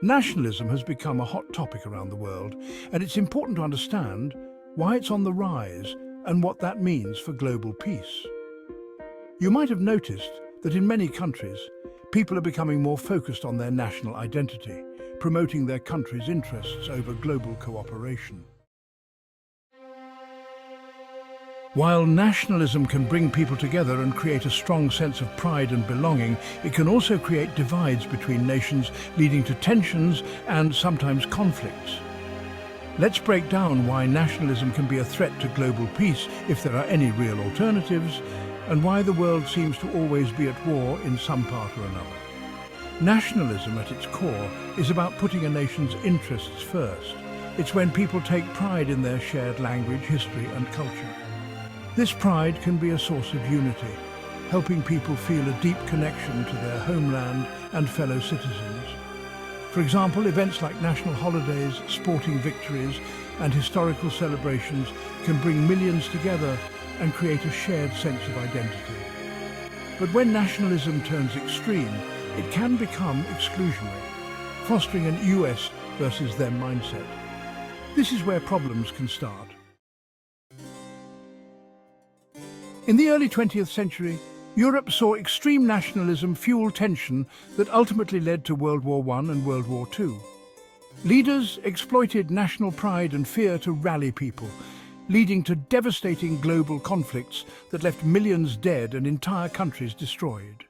Nationalism has become a hot topic around the world, and it's important to understand why it's on the rise and what that means for global peace. You might have noticed that in many countries, people are becoming more focused on their national identity, promoting their country's interests over global cooperation. While nationalism can bring people together and create a strong sense of pride and belonging, it can also create divides between nations, leading to tensions and sometimes conflicts. Let's break down why nationalism can be a threat to global peace if there are any real alternatives, and why the world seems to always be at war in some part or another. Nationalism at its core is about putting a nation's interests first. It's when people take pride in their shared language, history and culture. This pride can be a source of unity, helping people feel a deep connection to their homeland and fellow citizens. For example, events like national holidays, sporting victories, and historical celebrations can bring millions together and create a shared sense of identity. But when nationalism turns extreme, it can become exclusionary, fostering an US versus them mindset. This is where problems can start. In the early 20th century, Europe saw extreme nationalism fuel tension that ultimately led to World War I and World War II. Leaders exploited national pride and fear to rally people, leading to devastating global conflicts that left millions dead and entire countries destroyed.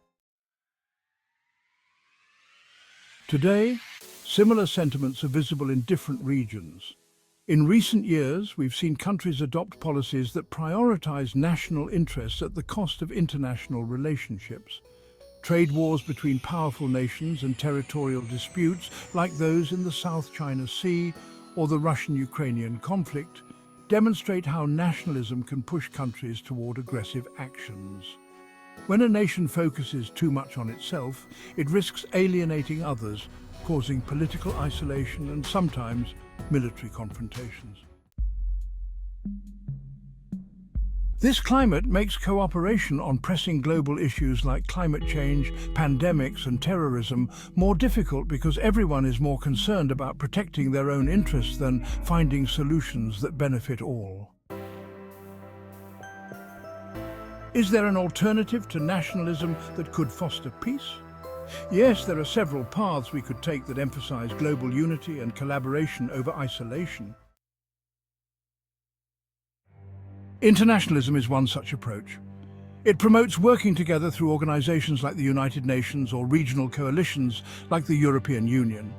Today, similar sentiments are visible in different regions. In recent years, we've seen countries adopt policies that prioritize national interests at the cost of international relationships. Trade wars between powerful nations and territorial disputes, like those in the South China Sea or the Russian-Ukrainian conflict, demonstrate how nationalism can push countries toward aggressive actions. When a nation focuses too much on itself, it risks alienating others, causing political isolation and sometimes military confrontations. This climate makes cooperation on pressing global issues like climate change, pandemics and terrorism more difficult because everyone is more concerned about protecting their own interests than finding solutions that benefit all. Is there an alternative to nationalism that could foster peace? Yes, there are several paths we could take that emphasize global unity and collaboration over isolation. Internationalism is one such approach. It promotes working together through organizations like the United Nations or regional coalitions like the European Union.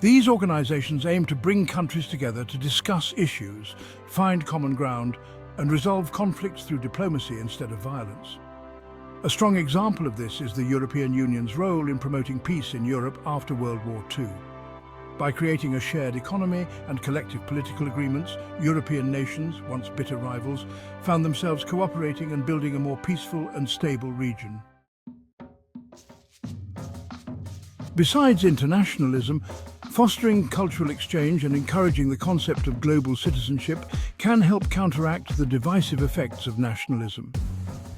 These organizations aim to bring countries together to discuss issues, find common ground, and resolve conflicts through diplomacy instead of violence. A strong example of this is the European Union's role in promoting peace in Europe after World War II. By creating a shared economy and collective political agreements, European nations, once bitter rivals, found themselves cooperating and building a more peaceful and stable region. Besides internationalism, fostering cultural exchange and encouraging the concept of global citizenship can help counteract the divisive effects of nationalism.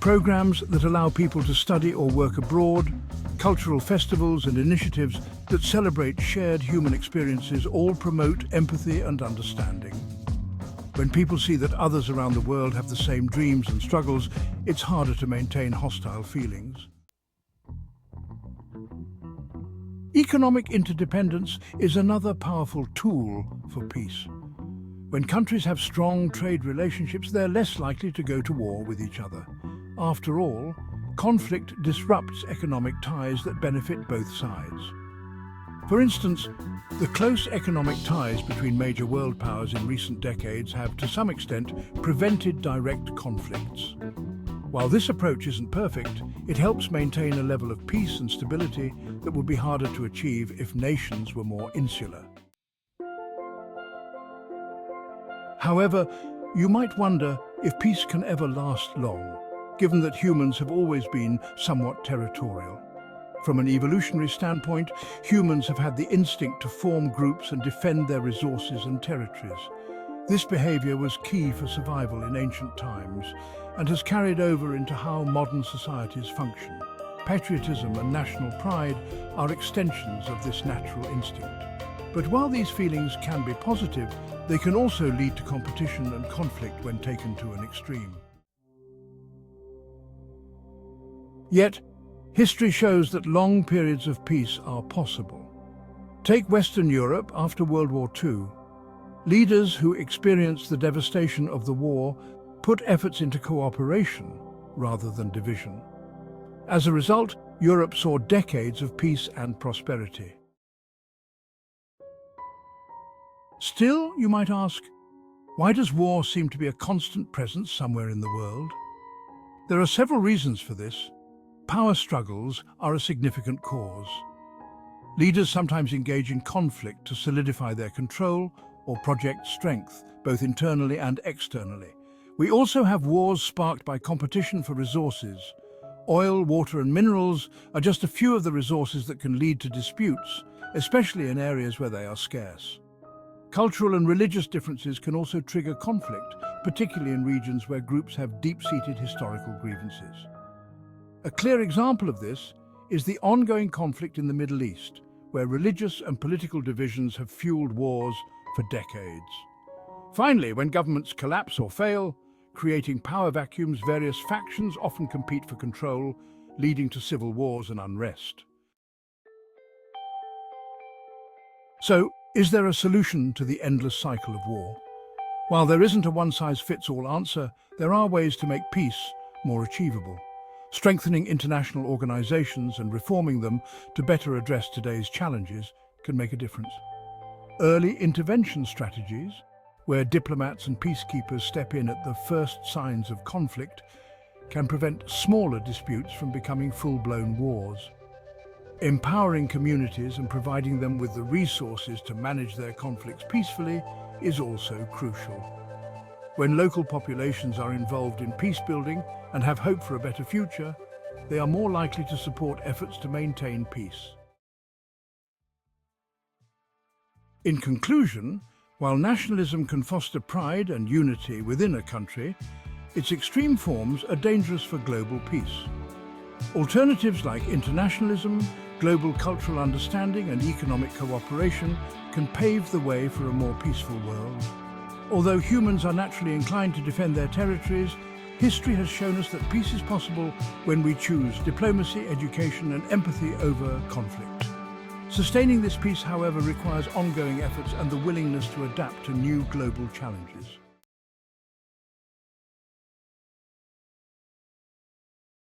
Programs that allow people to study or work abroad, cultural festivals and initiatives that celebrate shared human experiences all promote empathy and understanding. When people see that others around the world have the same dreams and struggles, it's harder to maintain hostile feelings. Economic interdependence is another powerful tool for peace. When countries have strong trade relationships, they're less likely to go to war with each other. After all, conflict disrupts economic ties that benefit both sides. For instance, the close economic ties between major world powers in recent decades have, to some extent, prevented direct conflicts. While this approach isn't perfect, it helps maintain a level of peace and stability that would be harder to achieve if nations were more insular. However, you might wonder if peace can ever last long, given that humans have always been somewhat territorial. From an evolutionary standpoint, humans have had the instinct to form groups and defend their resources and territories. This behavior was key for survival in ancient times and has carried over into how modern societies function. patriotism and national pride are extensions of this natural instinct. But while these feelings can be positive, they can also lead to competition and conflict when taken to an extreme. Yet, history shows that long periods of peace are possible. Take Western Europe after World War II. Leaders who experienced the devastation of the war put efforts into cooperation rather than division. As a result, Europe saw decades of peace and prosperity. Still, you might ask, why does war seem to be a constant presence somewhere in the world? There are several reasons for this. Power struggles are a significant cause. Leaders sometimes engage in conflict to solidify their control or project strength, both internally and externally. We also have wars sparked by competition for resources. Oil, water and minerals are just a few of the resources that can lead to disputes, especially in areas where they are scarce. Cultural and religious differences can also trigger conflict, particularly in regions where groups have deep-seated historical grievances. A clear example of this is the ongoing conflict in the Middle East, where religious and political divisions have fueled wars for decades. Finally, when governments collapse or fail, creating power vacuums, various factions often compete for control, leading to civil wars and unrest. So, is there a solution to the endless cycle of war? While there isn't a one-size-fits-all answer, there are ways to make peace more achievable. Strengthening international organizations and reforming them to better address today's challenges can make a difference. Early intervention strategies, where diplomats and peacekeepers step in at the first signs of conflict, can prevent smaller disputes from becoming full-blown wars. Empowering communities and providing them with the resources to manage their conflicts peacefully is also crucial. When local populations are involved in peacebuilding and have hope for a better future, they are more likely to support efforts to maintain peace. In conclusion, while nationalism can foster pride and unity within a country, its extreme forms are dangerous for global peace. Alternatives like internationalism, global cultural understanding and economic cooperation can pave the way for a more peaceful world. Although humans are naturally inclined to defend their territories, history has shown us that peace is possible when we choose diplomacy, education and empathy over conflict. Sustaining this peace, however, requires ongoing efforts and the willingness to adapt to new global challenges.